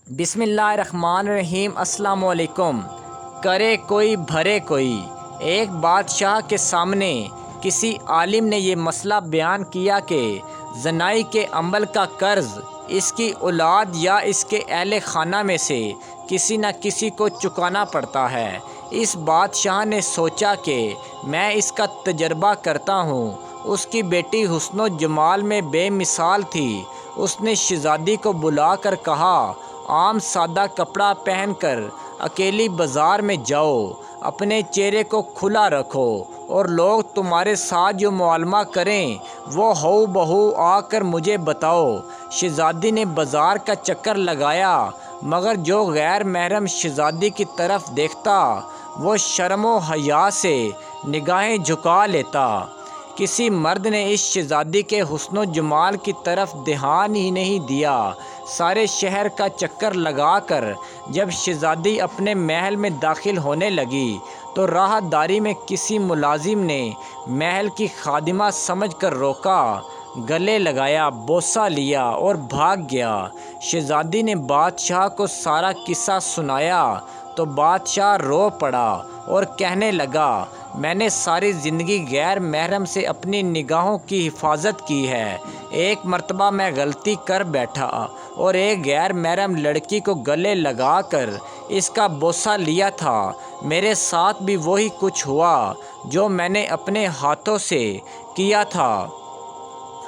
بسم اللہ الرحمن الرحیم۔ السلام علیکم۔ کرے کوئی بھرے کوئی۔ ایک بادشاہ کے سامنے کسی عالم نے یہ مسئلہ بیان کیا کہ زنائی کے عمل کا قرض اس کی اولاد یا اس کے اہل خانہ میں سے کسی نہ کسی کو چکانا پڑتا ہے۔ اس بادشاہ نے سوچا کہ میں اس کا تجربہ کرتا ہوں۔ اس کی بیٹی حسن و جمال میں بے مثال تھی۔ اس نے شہزادی کو بلا کر کہا، عام سادہ کپڑا پہن کر اکیلی بازار میں جاؤ، اپنے چہرے کو کھلا رکھو اور لوگ تمہارے ساتھ جو معاملہ کریں وہ ہو بہو آ کر مجھے بتاؤ۔ شہزادی نے بازار کا چکر لگایا، مگر جو غیر محرم شہزادی کی طرف دیکھتا وہ شرم و حیا سے نگاہیں جھکا لیتا۔ کسی مرد نے اس شہزادی کے حسن و جمال کی طرف دھیان ہی نہیں دیا۔ سارے شہر کا چکر لگا کر جب شہزادی اپنے محل میں داخل ہونے لگی تو راہداری میں کسی ملازم نے محل کی خادمہ سمجھ کر روکا، گلے لگایا، بوسہ لیا اور بھاگ گیا۔ شہزادی نے بادشاہ کو سارا قصہ سنایا تو بادشاہ رو پڑا اور کہنے لگا، میں نے ساری زندگی غیر محرم سے اپنی نگاہوں کی حفاظت کی ہے۔ ایک مرتبہ میں غلطی کر بیٹھا اور ایک غیر محرم لڑکی کو گلے لگا کر اس کا بوسہ لیا تھا۔ میرے ساتھ بھی وہی کچھ ہوا جو میں نے اپنے ہاتھوں سے کیا تھا۔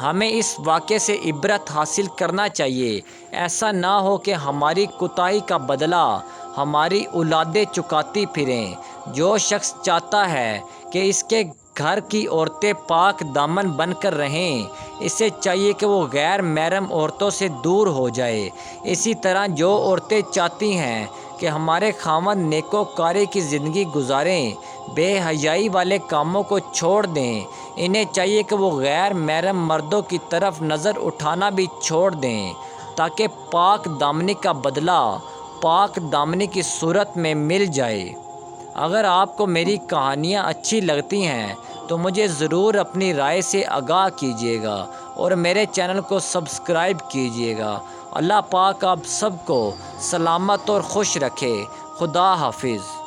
ہمیں اس واقعے سے عبرت حاصل کرنا چاہیے۔ ایسا نہ ہو کہ ہماری کوتاہی کا بدلہ ہماری اولادیں چکاتی پھریں۔ جو شخص چاہتا ہے کہ اس کے گھر کی عورتیں پاک دامن بن کر رہیں، اسے چاہیے کہ وہ غیر محرم عورتوں سے دور ہو جائے۔ اسی طرح جو عورتیں چاہتی ہیں کہ ہمارے خاوند نیکوکاری کی زندگی گزاریں، بے حیائی والے کاموں کو چھوڑ دیں، انہیں چاہیے کہ وہ غیر محرم مردوں کی طرف نظر اٹھانا بھی چھوڑ دیں تاکہ پاک دامنی کا بدلہ پاک دامنی کی صورت میں مل جائے۔ اگر آپ کو میری کہانیاں اچھی لگتی ہیں تو مجھے ضرور اپنی رائے سے آگاہ کیجیے گا اور میرے چینل کو سبسکرائب کیجیے گا۔ اللہ پاک آپ سب کو سلامت اور خوش رکھے۔ خدا حافظ۔